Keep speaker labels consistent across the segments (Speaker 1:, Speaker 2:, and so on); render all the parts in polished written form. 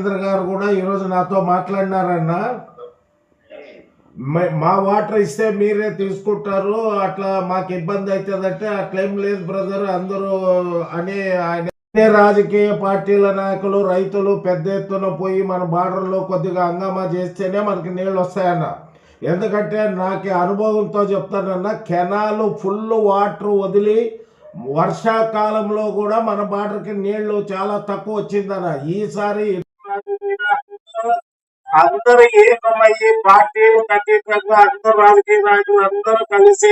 Speaker 1: రాజేంద్ర గారు కూడా ఈరోజు నాతో మాట్లాడినారన్న. మా వాటర్ ఇస్తే మీరే తీసుకుంటారు, అట్లా మాకు ఇబ్బంది అవుతుందంటే అట్లేం లేదు బ్రదర్ అందరూ అని ఆయన. రాజకీయ పార్టీల నాయకులు రైతులు పెద్ద ఎత్తున పోయి మన బార్డర్లో కొద్దిగా హంగామా చేస్తేనే మనకి నీళ్ళు వస్తాయన్న. ఎందుకంటే నాకు అనుభవంతో చెప్తానన్న, కెనాలు ఫుల్ వాటర్ వదిలి వర్షాకాలంలో కూడా మన బార్డర్కి నీళ్లు చాలా తక్కువ వచ్చిందన్న. ఈసారి అందరూ ఏకమయ్యి పార్టీలు అతీతంగా అందరు రాజకీయ నాయకులు అందరూ కలిసి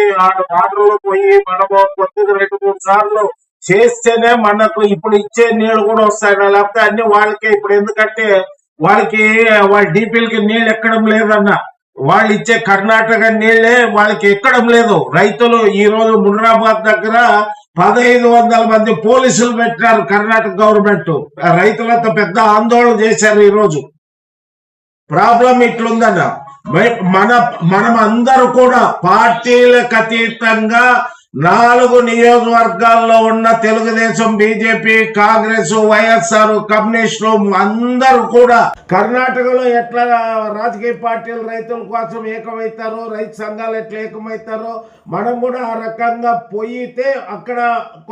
Speaker 1: బార్డర్లో పోయి మనము కొద్దిగా 2-3 సార్లు చేస్తేనే మనకు ఇప్పుడు ఇచ్చే నీళ్లు కూడా వస్తాయి. లేకపోతే అన్ని వాళ్ళకే ఇప్పుడు, ఎందుకంటే వాళ్ళకి వాళ్ళ డీపీలకి నీళ్లు ఎక్కడం లేదన్న. వాళ్ళు ఇచ్చే కర్ణాటక నీళ్లే వాళ్ళకి ఎక్కడం లేదు. రైతులు ఈ రోజు మున్రాబాద్ దగ్గర 1500 మంది పోలీసులు పెట్టారు కర్ణాటక గవర్నమెంట్. రైతులతో పెద్ద ఆందోళన చేశారు. ఈ రోజు ప్రాబ్లం ఇట్లుందన్న. మనం అందరూ కూడా పార్టీలకు అతీతంగా 4 నియోజకవర్గాల్లో ఉన్న తెలుగుదేశం, బీజేపీ, కాంగ్రెస్, వైఎస్ఆర్, కమ్యూనిస్టులు అందరూ కూడా కర్ణాటకలో ఎట్లా రాజకీయ పార్టీలు రైతుల కోసం ఏకమవుతారో, రైతు సంఘాలు ఎట్లా ఏకమవుతారో మనం కూడా ఆ రకంగా పోయితే అక్కడ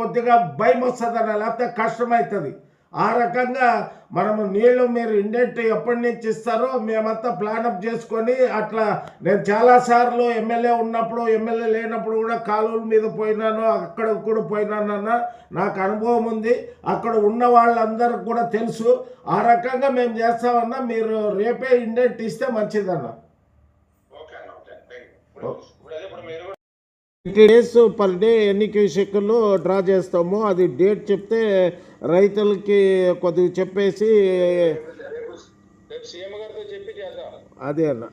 Speaker 1: కొద్దిగా భయం వస్తుందన్న, లేకపోతే కష్టమవుతుంది. ఆ రకంగా మనము నీళ్లు మీరు ఇండెంట్ ఎప్పటి నుంచి ఇస్తారో మేమంతా ప్లానప్ చేసుకొని అట్లా. నేను చాలాసార్లు ఎమ్మెల్యే ఉన్నప్పుడు, ఎమ్మెల్యే లేనప్పుడు కూడా కాలువల మీద పోయినాను, అక్కడ కూడా పోయినానన్న. నాకు అనుభవం ఉంది, అక్కడ ఉన్న వాళ్ళందరూ కూడా తెలుసు. ఆ రకంగా మేము చేస్తామన్నా. మీరు రేపే ఇండెంట్ ఇస్తే మంచిదన్న. 20 days పర్ డే ఎన్ని క్యూసెక్లు డ్రా చేస్తామో అది డేట్ చెప్తే రైతులకి కొద్దిగా చెప్పేసి అదే అన్న.